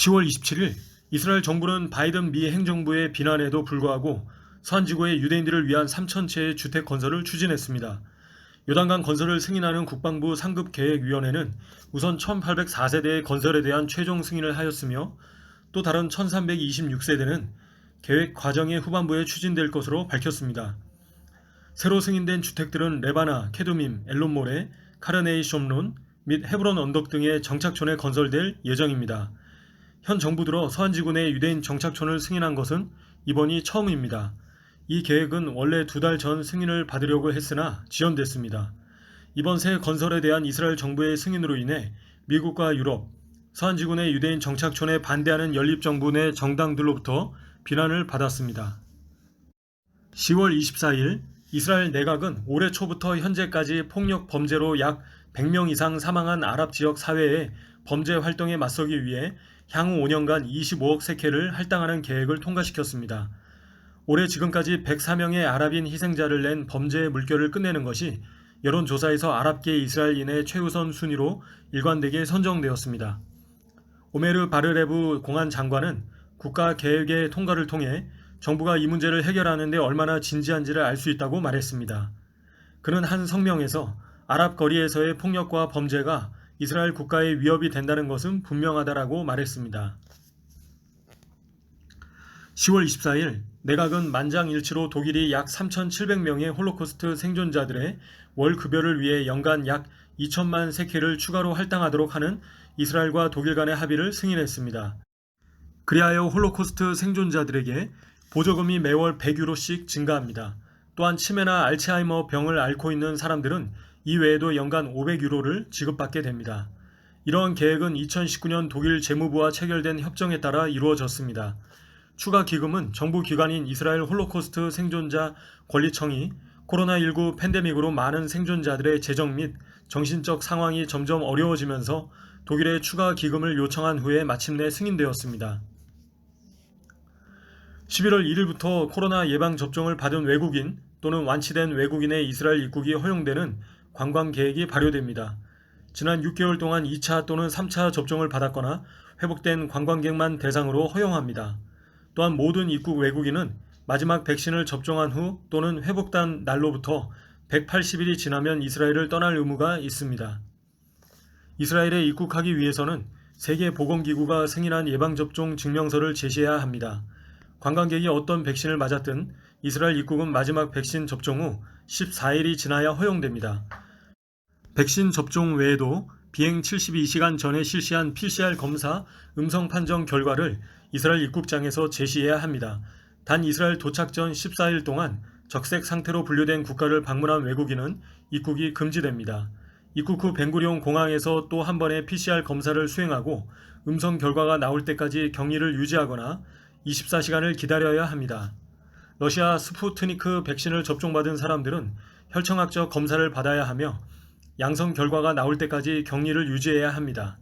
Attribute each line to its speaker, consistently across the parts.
Speaker 1: 10월 27일 이스라엘 정부는 바이든 미 행정부의 비난에도 불구하고 서한지구의 유대인들을 위한 3,000채의 주택 건설을 추진했습니다. 요단강 건설을 승인하는 국방부 상급계획위원회는 우선 1,804세대의 건설에 대한 최종 승인을 하였으며 또 다른 1,326세대는 계획 과정의 후반부에 추진될 것으로 밝혔습니다. 새로 승인된 주택들은 레바나, 케두밈, 엘론모레, 카르네이 숑론 및 헤브론 언덕 등의 정착촌에 건설될 예정입니다. 현 정부 들어 서한지구 내 유대인 정착촌을 승인한 것은 이번이 처음입니다. 이 계획은 원래 2달 전 승인을 받으려고 했으나 지연됐습니다. 이번 새 건설에 대한 이스라엘 정부의 승인으로 인해 미국과 유럽, 서한지구 내 유대인 정착촌에 반대하는 연립정부 내 정당들로부터 비난을 받았습니다. 10월 24일 이스라엘 내각은 올해 초부터 현재까지 폭력 범죄로 약 100명 이상 사망한 아랍 지역 사회의 범죄 활동에 맞서기 위해 향후 5년간 25억 세켈을 할당하는 계획을 통과시켰습니다. 올해 지금까지 104명의 아랍인 희생자를 낸 범죄의 물결을 끝내는 것이 여론조사에서 아랍계 이스라엘인의 최우선 순위로 일관되게 선정되었습니다. 오메르 바르레브 공안 장관은 국가계획의 통과를 통해 정부가 이 문제를 해결하는 데 얼마나 진지한지를 알 수 있다고 말했습니다. 그는 한 성명에서 아랍 거리에서의 폭력과 범죄가 이스라엘 국가의 위협이 된다는 것은 분명하다라고 말했습니다. 10월 24일 내각은 만장일치로 독일이 약 3,700명의 홀로코스트 생존자들의 월 급여를 위해 연간 약 2천만 세켈을 추가로 할당하도록 하는 이스라엘과 독일 간의 합의를 승인했습니다. 그리하여 홀로코스트 생존자들에게 보조금이 매월 100유로씩 증가합니다. 또한 치매나 알츠하이머 병을 앓고 있는 사람들은 이외에도 연간 500유로를 지급받게 됩니다. 이러한 계획은 2019년 독일 재무부와 체결된 협정에 따라 이루어졌습니다. 추가 기금은 정부 기관인 이스라엘 홀로코스트 생존자 권리청이 코로나19 팬데믹으로 많은 생존자들의 재정 및 정신적 상황이 점점 어려워지면서 독일에 추가 기금을 요청한 후에 마침내 승인되었습니다. 11월 1일부터 코로나 예방접종을 받은 외국인 또는 완치된 외국인의 이스라엘 입국이 허용되는 관광 계획이 발효됩니다. 지난 6개월 동안 2차 또는 3차 접종을 받았거나 회복된 관광객만 대상으로 허용합니다. 또한 모든 입국 외국인은 마지막 백신을 접종한 후 또는 회복된 날로부터 180일이 지나면 이스라엘을 떠날 의무가 있습니다. 이스라엘에 입국하기 위해서는 세계보건기구가 승인한 예방접종 증명서를 제시해야 합니다. 관광객이 어떤 백신을 맞았든 이스라엘 입국은 마지막 백신 접종 후 14일이 지나야 허용됩니다. 백신 접종 외에도 비행 72시간 전에 실시한 PCR 검사 음성 판정 결과를 이스라엘 입국장에서 제시해야 합니다. 단 이스라엘 도착 전 14일 동안 적색 상태로 분류된 국가를 방문한 외국인은 입국이 금지됩니다. 입국 후 벤구리온 공항에서 또 한 번의 PCR 검사를 수행하고 음성 결과가 나올 때까지 격리를 유지하거나 24시간을 기다려야 합니다. 러시아 스푸트니크 백신을 접종받은 사람들은 혈청학적 검사를 받아야 하며 양성 결과가 나올 때까지 격리를 유지해야 합니다.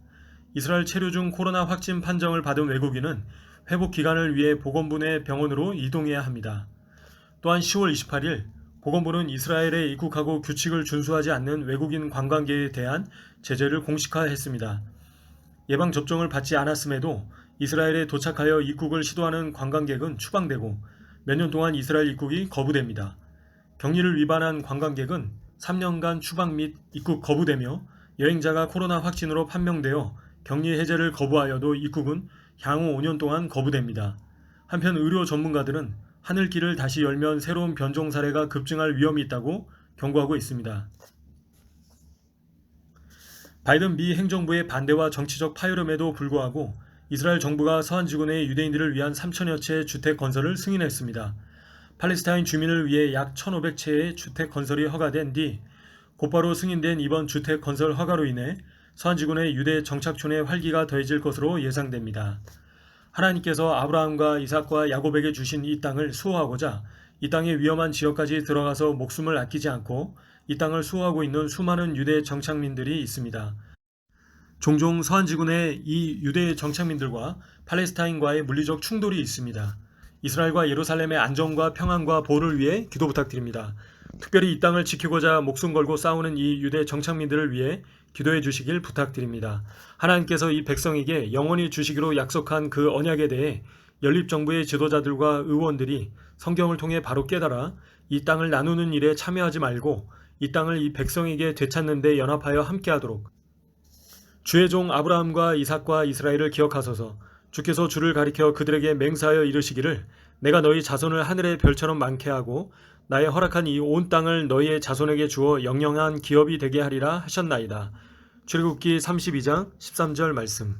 Speaker 1: 이스라엘 체류 중 코로나 확진 판정을 받은 외국인은 회복 기간을 위해 보건부 내 병원으로 이동해야 합니다. 또한 10월 28일 보건부는 이스라엘에 입국하고 규칙을 준수하지 않는 외국인 관광객에 대한 제재를 공식화했습니다. 예방접종을 받지 않았음에도 이스라엘에 도착하여 입국을 시도하는 관광객은 추방되고 몇 년 동안 이스라엘 입국이 거부됩니다. 격리를 위반한 관광객은 3년간 추방 및 입국 거부되며 여행자가 코로나 확진으로 판명되어 격리 해제를 거부하여도 입국은 향후 5년 동안 거부됩니다. 한편 의료 전문가들은 하늘길을 다시 열면 새로운 변종 사례가 급증할 위험이 있다고 경고하고 있습니다. 바이든 미 행정부의 반대와 정치적 파열음에도 불구하고 이스라엘 정부가 서한지구 내 유대인들을 위한 3천여 채의 주택 건설을 승인했습니다. 팔레스타인 주민을 위해 약 1,500채의 주택 건설이 허가된 뒤 곧바로 승인된 이번 주택 건설 허가로 인해 서한지구 내 유대 정착촌의 활기가 더해질 것으로 예상됩니다. 하나님께서 아브라함과 이삭과 야곱에게 주신 이 땅을 수호하고자 이 땅의 위험한 지역까지 들어가서 목숨을 아끼지 않고 이 땅을 수호하고 있는 수많은 유대 정착민들이 있습니다. 종종 서한지구 내 이 유대 정착민들과 팔레스타인과의 물리적 충돌이 있습니다. 이스라엘과 예루살렘의 안정과 평안과 보호를 위해 기도 부탁드립니다. 특별히 이 땅을 지키고자 목숨 걸고 싸우는 이 유대 정착민들을 위해 기도해 주시길 부탁드립니다. 하나님께서 이 백성에게 영원히 주시기로 약속한 그 언약에 대해 연립정부의 지도자들과 의원들이 성경을 통해 바로 깨달아 이 땅을 나누는 일에 참여하지 말고 이 땅을 이 백성에게 되찾는 데 연합하여 함께하도록 주의 종 아브라함과 이삭과 이스라엘을 기억하소서. 주께서 주를 가리켜 그들에게 맹세하여 이르시기를 내가 너희 자손을 하늘의 별처럼 많게 하고 나의 허락한 이 온 땅을 너희의 자손에게 주어 영영한 기업이 되게 하리라 하셨나이다. 출애굽기 32장 13절 말씀.